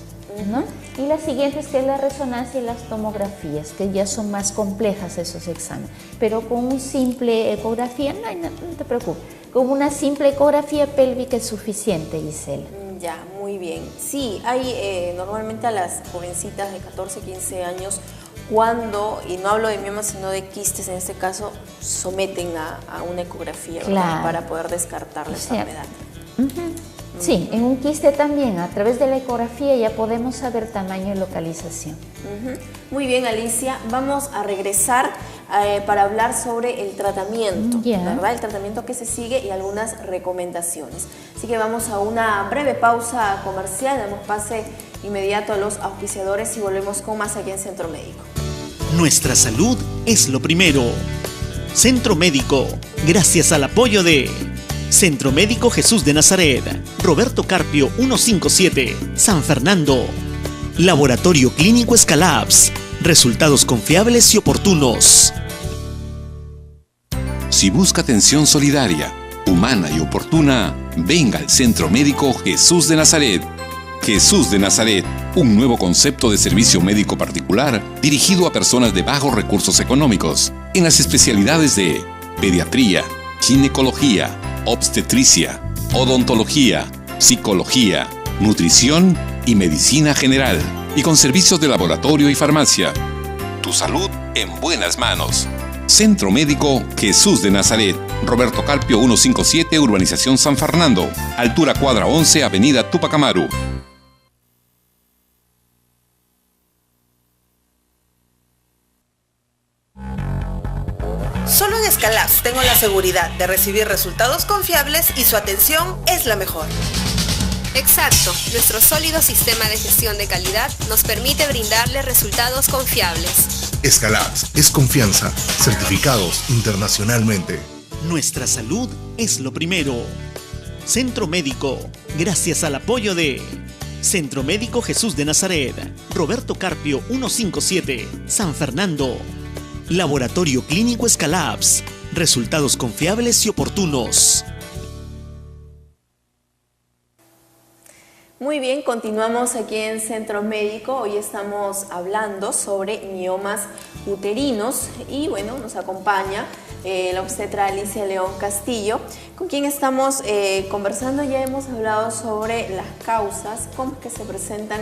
¿no? Y la siguiente es que es la resonancia y las tomografías, que ya son más complejas esos exámenes, pero con un simple ecografía, no te preocupes, con una simple ecografía pélvica es suficiente, Gisela. Ya, muy bien. Sí, hay normalmente a las jovencitas de 14, 15 años, cuando, y no hablo de miomas sino de quistes en este caso, someten a una ecografía, ¿verdad?, para poder descartar la enfermedad. Sí, en un quiste también, a través de la ecografía ya podemos saber tamaño y localización. Muy bien, Alicia, vamos a regresar para hablar sobre el tratamiento, ¿verdad? El tratamiento que se sigue y algunas recomendaciones. Así que vamos a una breve pausa comercial, damos pase inmediato a los auspiciadores y volvemos con más aquí en Centro Médico. Nuestra salud es lo primero. Centro Médico, gracias al apoyo de Centro Médico Jesús de Nazaret, Roberto Carpio 157, San Fernando. Laboratorio Clínico Escalabs, resultados confiables y oportunos. Si busca atención solidaria, humana y oportuna, venga al Centro Médico Jesús de Nazaret. Jesús de Nazaret, un nuevo concepto de servicio médico particular dirigido a personas de bajos recursos económicos, en las especialidades de pediatría, ginecología, obstetricia, odontología, psicología, nutrición y medicina general, y con servicios de laboratorio y farmacia. Tu salud en buenas manos. Centro Médico Jesús de Nazaret, Roberto Carpio 157, Urbanización San Fernando, altura cuadra 11, Avenida Tupac Amaru. Solo en Escalabs tengo la seguridad de recibir resultados confiables y su atención es la mejor. Exacto, nuestro sólido sistema de gestión de calidad nos permite brindarle resultados confiables. Escalabs es confianza, certificados internacionalmente. Nuestra salud es lo primero. Centro Médico, gracias al apoyo de Centro Médico Jesús de Nazaret, Roberto Carpio 157, San Fernando. Laboratorio Clínico Escalabs, resultados confiables y oportunos. Muy bien, continuamos aquí en Centro Médico. Hoy estamos hablando sobre miomas uterinos y bueno, nos acompaña la obstetra Alicia León Castillo, con quien estamos conversando. Ya hemos hablado sobre las causas, cómo es que se presentan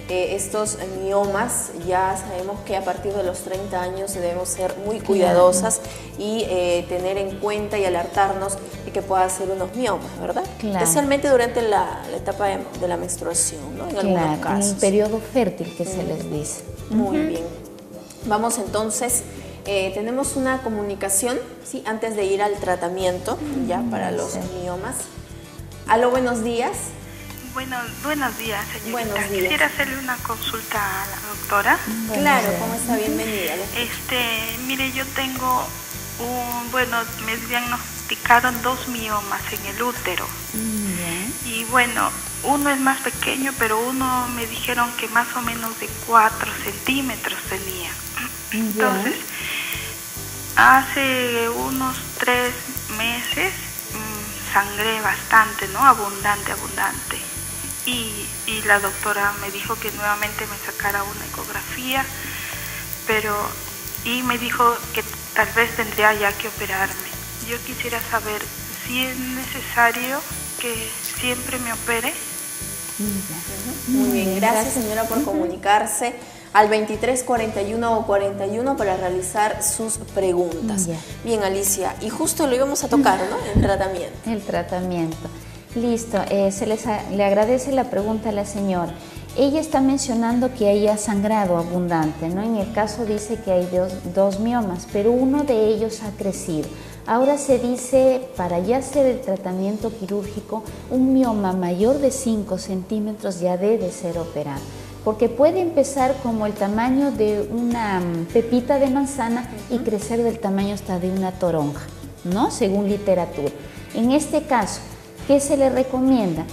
estos miomas. Ya sabemos que a partir de los 30 años debemos ser muy cuidadosas y tener en cuenta y alertarnos de que pueda ser unos miomas, ¿verdad? Especialmente durante la etapa de la menstruación, ¿no? En algunos casos. En el periodo fértil que se les dice. Muy bien. Vamos entonces, tenemos una comunicación, ¿sí?, antes de ir al tratamiento, ya para los miomas. Aló, buenos días. Buenos días, señorita. Buenos días. Quisiera hacerle una consulta a la doctora. Claro, ¿cómo está? Bienvenida. Mire, yo tengo me diagnosticaron 2 miomas en el útero. Y bueno, uno es más pequeño, pero uno me dijeron que más o menos de 4 centímetros tenía. Entonces, hace unos 3 meses sangré bastante, ¿no? Abundante. Y la doctora me dijo que nuevamente me sacara una ecografía, y me dijo que tal vez tendría ya que operarme. yo quisiera saber si es necesario que siempre me opere. Muy bien, gracias señora por comunicarse al 23 41 41 para realizar sus preguntas. Bien, Alicia, y justo lo íbamos a tocar, ¿no? El tratamiento. El tratamiento. Listo, le agradece la pregunta a la señora. Ella está mencionando que haya sangrado abundante, ¿no? En el caso dice que hay dos miomas, pero uno de ellos ha crecido. Ahora se dice, para ya hacer el tratamiento quirúrgico, un mioma mayor de 5 centímetros ya debe ser operado, porque puede empezar como el tamaño de una pepita de manzana y crecer del tamaño hasta de una toronja, ¿no? Según literatura. En este caso, ¿qué se le recomienda?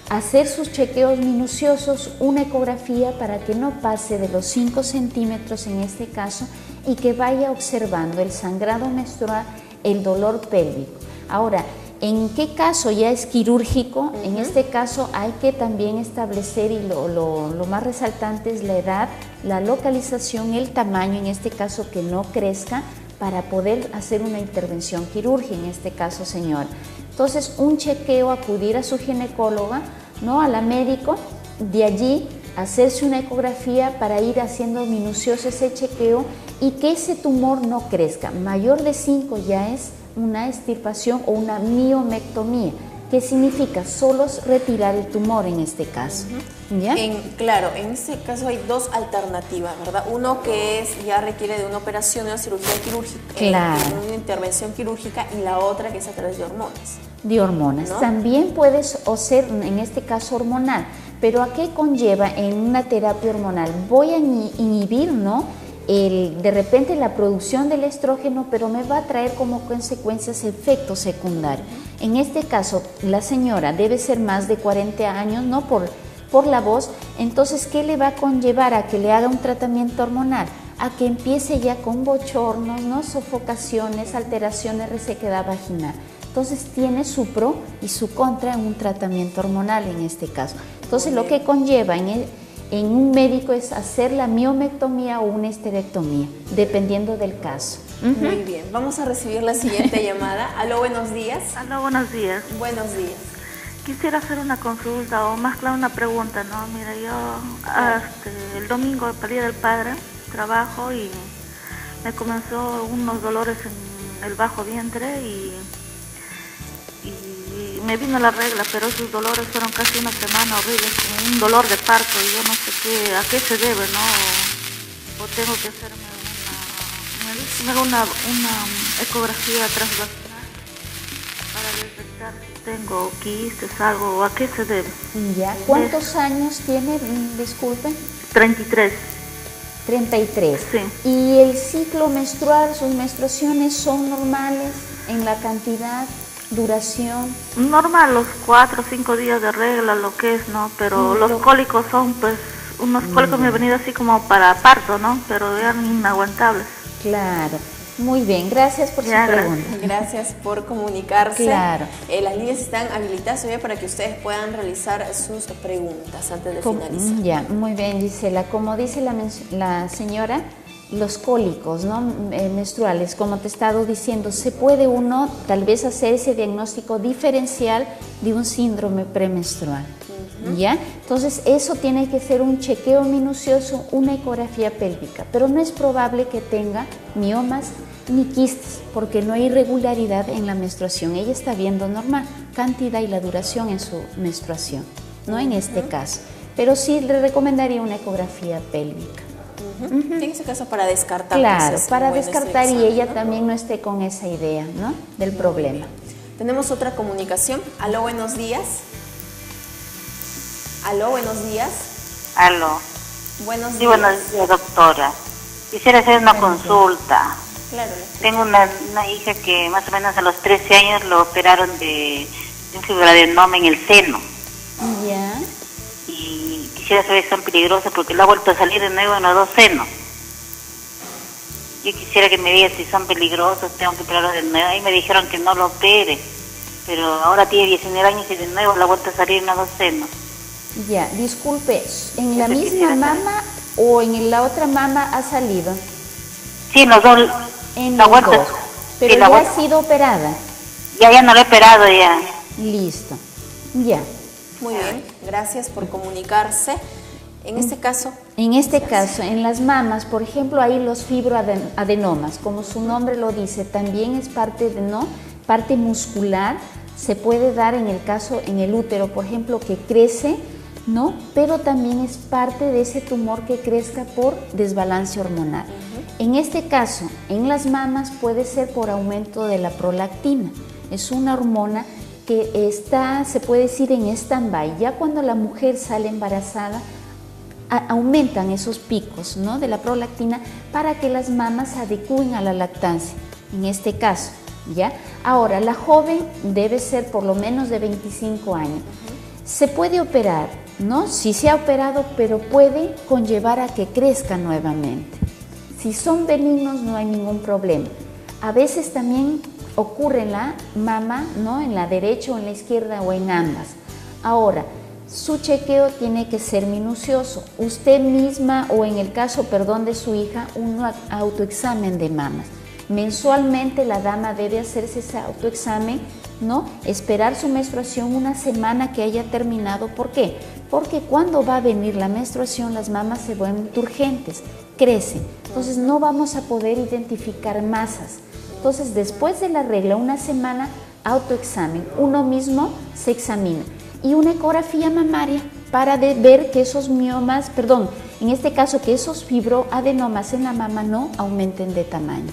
Hacer sus chequeos minuciosos, una ecografía para que no pase de los 5 centímetros en este caso y que vaya observando el sangrado menstrual, el dolor pélvico. Ahora, ¿en qué caso ya es quirúrgico? En este caso hay que también establecer, y lo más resaltante es la edad, la localización, el tamaño, en este caso que no crezca, para poder hacer una intervención quirúrgica, en este caso, señora. Entonces, un chequeo, acudir a su ginecóloga, ¿no? A la médico, de allí hacerse una ecografía para ir haciendo minucioso ese chequeo y que ese tumor no crezca. Mayor de 5 ya es una extirpación o una miomectomía, que significa solo retirar el tumor en este caso. ¿Ya? Claro, en este caso hay dos alternativas, ¿verdad? Uno que ya requiere de una operación, de una cirugía quirúrgica, una intervención quirúrgica, y la otra que es a través de hormonas. De hormonas. ¿No? También puede ser, en este caso, hormonal. Pero ¿a qué conlleva en una terapia hormonal? Voy a inhibir, ¿no? De repente la producción del estrógeno, pero me va a traer como consecuencias efectos secundarios. En este caso, la señora debe ser más de 40 años, ¿no? Por la voz. Entonces, ¿qué le va a conllevar a que le haga un tratamiento hormonal? A que empiece ya con bochornos, ¿no? Sofocaciones, alteraciones, resequedad vaginal. Entonces tiene su pro y su contra en un tratamiento hormonal en este caso. Entonces lo que conlleva en un médico es hacer la miomectomía o una esterectomía, dependiendo del caso. Muy bien, vamos a recibir la siguiente llamada. Aló, buenos días. Aló, buenos días. Buenos días. Quisiera hacer una consulta o más claro una pregunta, ¿no? Mira, yo el domingo para el Día del Padre trabajo y me comenzó unos dolores en el bajo vientre y me vino la regla, pero esos dolores fueron casi una semana horribles, como un dolor de parto, y yo no sé a qué se debe, ¿no? O tengo que hacerme una ecografía transvaginal para detectar si tengo quistes, algo, o a qué se debe. Ya. ¿Cuántos años tiene, disculpen? 33. 33. Sí. ¿Y el ciclo menstrual, sus menstruaciones son normales en la cantidad, duración? Normal, los 4 o 5 días de regla, lo que es, ¿no? Pero los cólicos son, pues, unos cólicos me han venido así como para parto, ¿no? Pero eran inaguantables. Claro. Muy bien, gracias por su pregunta. Gracias por comunicarse. Claro. Las líneas están habilitadas hoy para que ustedes puedan realizar sus preguntas antes de finalizar. Ya, muy bien, Gisela. Como dice la señora, los cólicos, ¿no? Menstruales, como te he estado diciendo, se puede uno tal vez hacer ese diagnóstico diferencial de un síndrome premenstrual. ¿Ya? Entonces eso tiene que ser un chequeo minucioso, una ecografía pélvica, pero no es probable que tenga miomas ni quistes porque no hay irregularidad en la menstruación. Ella está viendo normal cantidad y la duración en su menstruación, no en este caso, pero sí le recomendaría una ecografía pélvica. En ese caso para descartar. Claro, para descartar y ella también no esté con esa idea, ¿no? Del problema. Tenemos otra comunicación. Aló, buenos días. Aló, buenos días. Aló. Buenos días. Sí, buenos días, doctora. Quisiera hacer una consulta. Claro. Tengo una hija que más o menos a los 13 años lo operaron de un fibroadenoma en el seno. Ya. Y quisiera saber si son peligrosos porque lo ha vuelto a salir de nuevo en los 2 senos. Yo quisiera que me diga si son peligrosos, tengo que operarlo de nuevo. Ahí me dijeron que no lo opere, pero ahora tiene 19 años y de nuevo le ha vuelto a salir en los 2 senos. Ya, disculpe, ¿en la misma mama o en la otra mama ha salido? Sí, en los dos. En los dos. Pero ya ha sido operada. Ya no lo he operado ya. Listo. Ya. Muy bien, gracias por comunicarse. En este caso... En este caso, en las mamas, por ejemplo, hay los fibroadenomas, como su nombre lo dice, también es parte muscular, se puede dar en el caso, en el útero, por ejemplo, que crece, ¿no? Pero también es parte de ese tumor que crezca por desbalance hormonal. En este caso, en las mamas puede ser por aumento de la prolactina. Es una hormona que está, se puede decir, en stand-by. Ya cuando la mujer sale embarazada, aumentan esos picos, ¿no?, de la prolactina para que las mamas se adecúen a la lactancia, en este caso, ¿ya? Ahora, la joven debe ser por lo menos de 25 años. Se puede operar, ¿no? Sí se ha operado, pero puede conllevar a que crezca nuevamente. Si son benignos no hay ningún problema. A veces también ocurre en la mama, ¿no?, en la derecha o en la izquierda o en ambas. Ahora, su chequeo tiene que ser minucioso. Usted misma o en el caso, de su hija, un autoexamen de mamas. Mensualmente la dama debe hacerse ese autoexamen, ¿no? Esperar su menstruación una semana que haya terminado. ¿Por qué? Porque cuando va a venir la menstruación las mamas se vuelven turgentes, crecen. Entonces no vamos a poder identificar masas. Entonces después de la regla, una semana, autoexamen. Uno mismo se examina. Y una ecografía mamaria para ver que esos miomas, en este caso que esos fibroadenomas en la mama no aumenten de tamaño,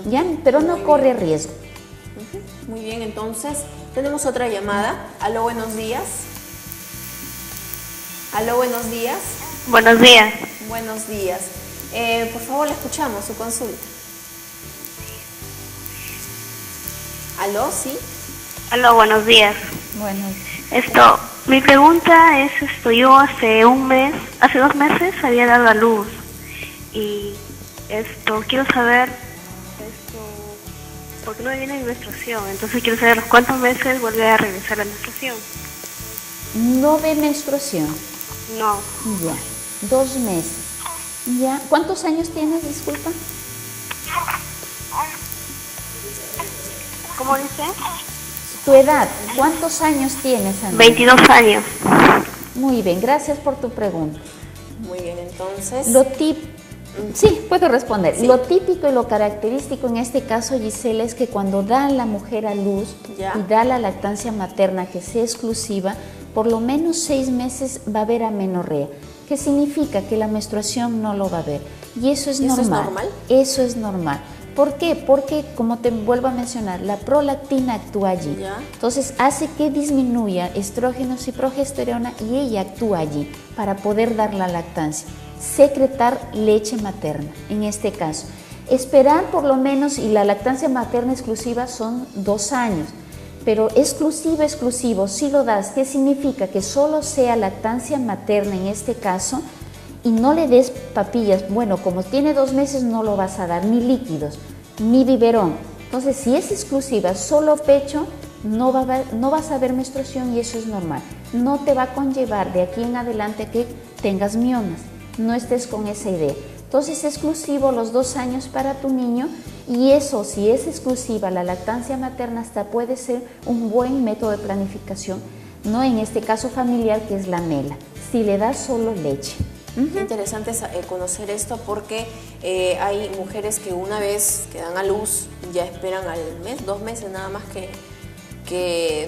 ¿ya? Pero no corre riesgo. Muy bien, entonces tenemos otra llamada. Aló, buenos días. Aló, buenos días. Buenos días. Buenos días. Por favor, la escuchamos, su consulta. Aló, ¿sí? Aló, buenos días. Bueno. Mi pregunta es, yo hace 2 meses había dado a luz y quiero saber, porque no me viene mi menstruación, entonces quiero saber los cuántos meses vuelve a regresar la menstruación. ¿No ve menstruación? No. Ya, 2 meses. Ya, ¿cuántos años tienes, disculpa? ¿Cómo dice? Tu edad, ¿cuántos años tienes, Ana? 22 años. Muy bien, gracias por tu pregunta. Muy bien, entonces... Sí, puedo responder. Sí. Lo típico y lo característico en este caso, Gisela, es que cuando da la mujer a luz y da la lactancia materna que sea exclusiva, por lo menos 6 meses va a haber amenorrea. ¿Qué significa? Que la menstruación no lo va a ver. Y eso es normal. ¿Eso es normal? Eso es normal. ¿Por qué? Porque, como te vuelvo a mencionar, la prolactina actúa allí. ¿Ya? Entonces hace que disminuya estrógenos y progesterona y ella actúa allí para poder dar la lactancia. Secretar leche materna, en este caso. Esperar por lo menos, y la lactancia materna exclusiva son 2 años, pero exclusivo, si lo das, ¿qué significa? Que solo sea lactancia materna en este caso y no le des papillas. Bueno, como tiene 2 meses no lo vas a dar, ni líquidos, ni biberón. Entonces, si es exclusiva, solo pecho, no vas a ver menstruación y eso es normal. No te va a conllevar de aquí en adelante que tengas miomas. No estés con esa idea. Entonces, exclusivo los 2 años para tu niño y eso, si es exclusiva, la lactancia materna hasta puede ser un buen método de planificación, no en este caso familiar, que es la MELA, si le das solo leche. Qué interesante conocer esto porque hay mujeres que una vez que dan a luz ya esperan al mes, 2 meses nada más que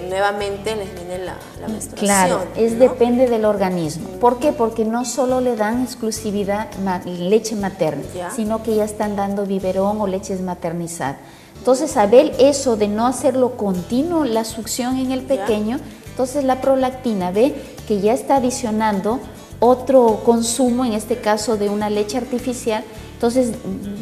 nuevamente les viene la menstruación. Claro, ¿no? Depende del organismo. ¿Por qué? Porque no solo le dan exclusividad leche materna, sino que ya están dando biberón o leches maternizadas. Entonces, a ver eso de no hacerlo continuo, la succión en el pequeño, entonces la prolactina ve que ya está adicionando otro consumo, en este caso de una leche artificial, entonces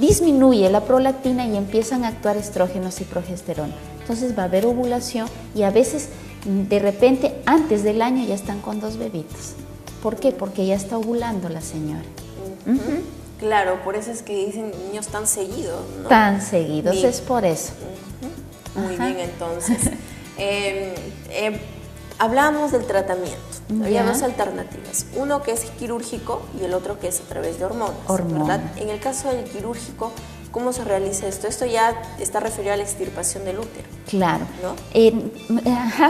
disminuye la prolactina y empiezan a actuar estrógenos y progesterona. Entonces va a haber ovulación y a veces de repente antes del año ya están con 2 bebitos. ¿Por qué? Porque ya está ovulando la señora. Claro, por eso es que dicen niños tan seguidos, ¿no? Tan seguidos, es por eso. Muy bien, entonces. Hablamos del tratamiento. Había 2 alternativas. Uno que es quirúrgico y el otro que es a través de hormonas. ¿Verdad? En el caso del quirúrgico, ¿Cómo se realiza esto? Esto ya está referido a la extirpación del útero. Claro, ¿no?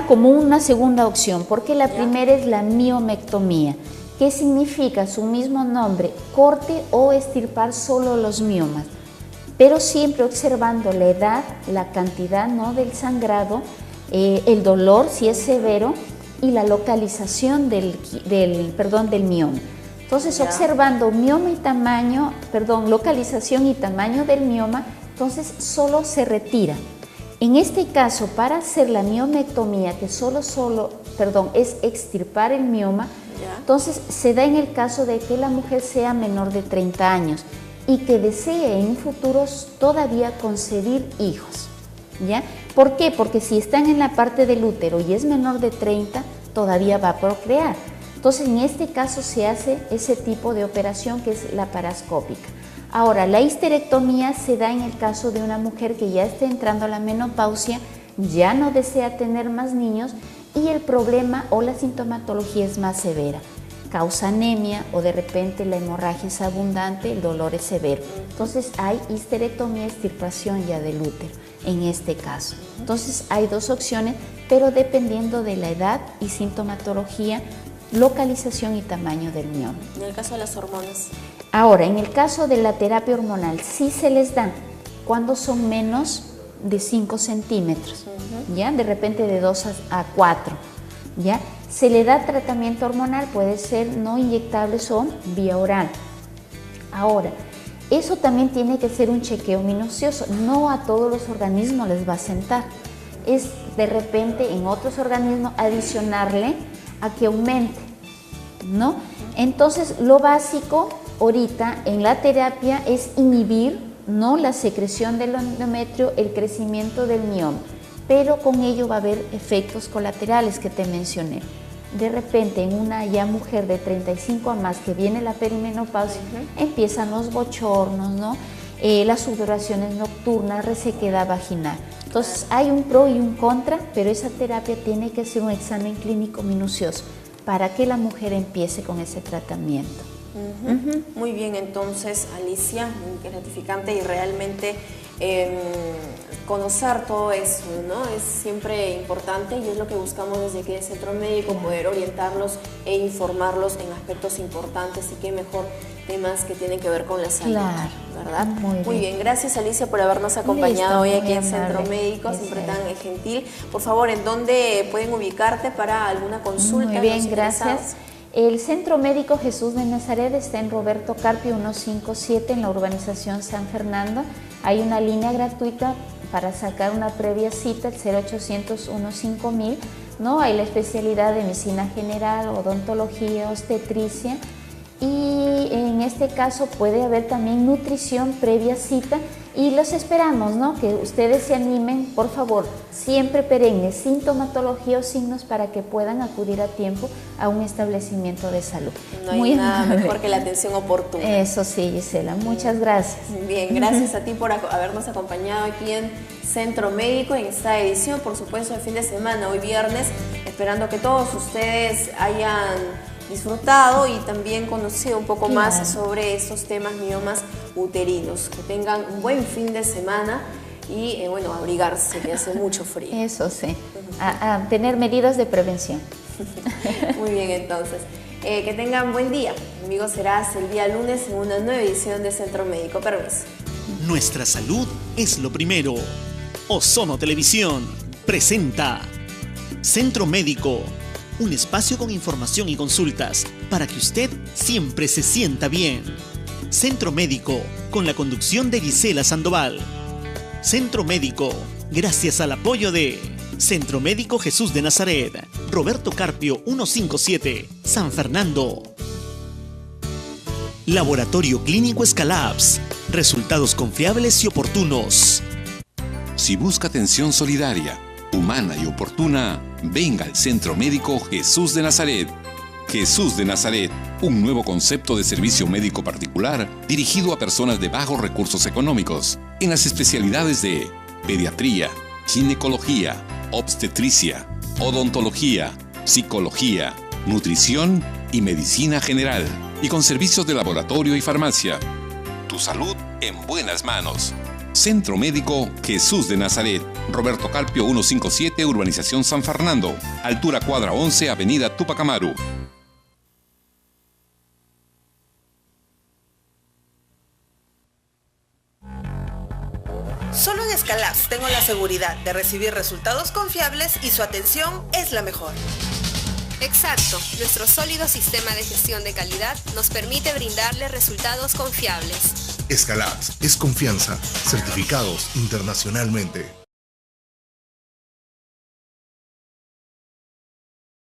Como una segunda opción, porque la primera es la miomectomía, que significa su mismo nombre, corte o extirpar solo los miomas, pero siempre observando la edad, la cantidad, ¿no?, del sangrado, el dolor si es severo y la localización del mioma. Entonces, observando localización y tamaño del mioma, entonces solo se retira. En este caso, para hacer la miomectomía, que es extirpar el mioma, entonces se da en el caso de que la mujer sea menor de 30 años y que desee en un futuro todavía concebir hijos, ¿ya? ¿Por qué? Porque si están en la parte del útero y es menor de 30, todavía va a procrear. Entonces, en este caso se hace ese tipo de operación que es laparoscópica. Ahora, la histerectomía se da en el caso de una mujer que ya está entrando a la menopausia, ya no desea tener más niños y el problema o la sintomatología es más severa. Causa anemia o de repente la hemorragia es abundante, el dolor es severo. Entonces, hay histerectomía, extirpación ya del útero en este caso. Entonces, hay dos opciones, pero dependiendo de la edad y sintomatología, localización y tamaño del mioma. En el caso de las hormonas. Ahora, en el caso de la terapia hormonal, sí se les da cuando son menos de 5 centímetros, ¿ya? De repente de 2 a 4, ¿ya? Se le da tratamiento hormonal, puede ser no inyectables o vía oral. Ahora, eso también tiene que ser un chequeo minucioso, no a todos los organismos les va a sentar. Es de repente en otros organismos adicionarle a que aumente, ¿no? Entonces, lo básico ahorita en la terapia es inhibir, ¿no?, la secreción del endometrio, el crecimiento del mioma, pero con ello va a haber efectos colaterales que te mencioné. De repente, en una ya mujer de 35 a más que viene la perimenopausia, empiezan los bochornos, ¿no?, las sudoraciones nocturnas, resequedad vaginal. Entonces, hay un pro y un contra, pero esa terapia tiene que ser un examen clínico minucioso para que la mujer empiece con ese tratamiento. Muy bien, entonces, Alicia, muy gratificante y realmente conocer todo eso, ¿no? Es siempre importante y es lo que buscamos desde aquí del Centro Médico, poder orientarlos e informarlos en aspectos importantes y qué mejor temas que tienen que ver con la salud, ¿verdad? Muy bien, gracias Alicia por habernos acompañado hoy aquí en Centro Médico, siempre tan gentil. Por favor, ¿en dónde pueden ubicarte para alguna consulta? Muy bien, gracias. El Centro Médico Jesús de Nazaret está en Roberto Carpio 157 en la urbanización San Fernando. Hay una línea gratuita para sacar una previa cita, el 0800-15000, ¿no? Hay la especialidad de medicina general, odontología, obstetricia y en este caso puede haber también nutrición previa cita y los esperamos, ¿no?, que ustedes se animen, por favor, siempre perenne, sintomatología o signos para que puedan acudir a tiempo a un establecimiento de salud. No hay nada mejor que la atención oportuna. Eso sí, Gisela, muchas gracias. Bien, gracias a ti por habernos acompañado aquí en Centro Médico en esta edición, por supuesto, el fin de semana, hoy viernes, esperando que todos ustedes hayan disfrutado y también conocido un poco más sobre estos temas miomas uterinos. Que tengan un buen fin de semana y, bueno, abrigarse, que hace mucho frío. Eso sí, a tener medidas de prevención. Muy bien, entonces. Que tengan buen día. Amigos, será hasta el día lunes en una nueva edición de Centro Médico. Permiso. Nuestra salud es lo primero. Ozono Televisión presenta Centro Médico, un espacio con información y consultas para que usted siempre se sienta bien. Centro Médico, con la conducción de Gisela Sandoval. Centro Médico, gracias al apoyo de Centro Médico Jesús de Nazaret, Roberto Carpio 157, San Fernando. Laboratorio Clínico Escalabs, resultados confiables y oportunos. Si busca atención solidaria, humana y oportuna, venga al Centro Médico Jesús de Nazaret. Jesús de Nazaret, un nuevo concepto de servicio médico particular dirigido a personas de bajos recursos económicos, en las especialidades de pediatría, ginecología, obstetricia, odontología, psicología, nutrición y medicina general, y con servicios de laboratorio y farmacia. Tu salud en buenas manos. Centro Médico Jesús de Nazaret. Roberto Carpio 157, Urbanización San Fernando. Altura cuadra 11, Avenida Tupac Amaru. Solo en Escalabs tengo la seguridad de recibir resultados confiables y su atención es la mejor. Exacto, nuestro sólido sistema de gestión de calidad nos permite brindarle resultados confiables. Escalabs es confianza, certificados internacionalmente.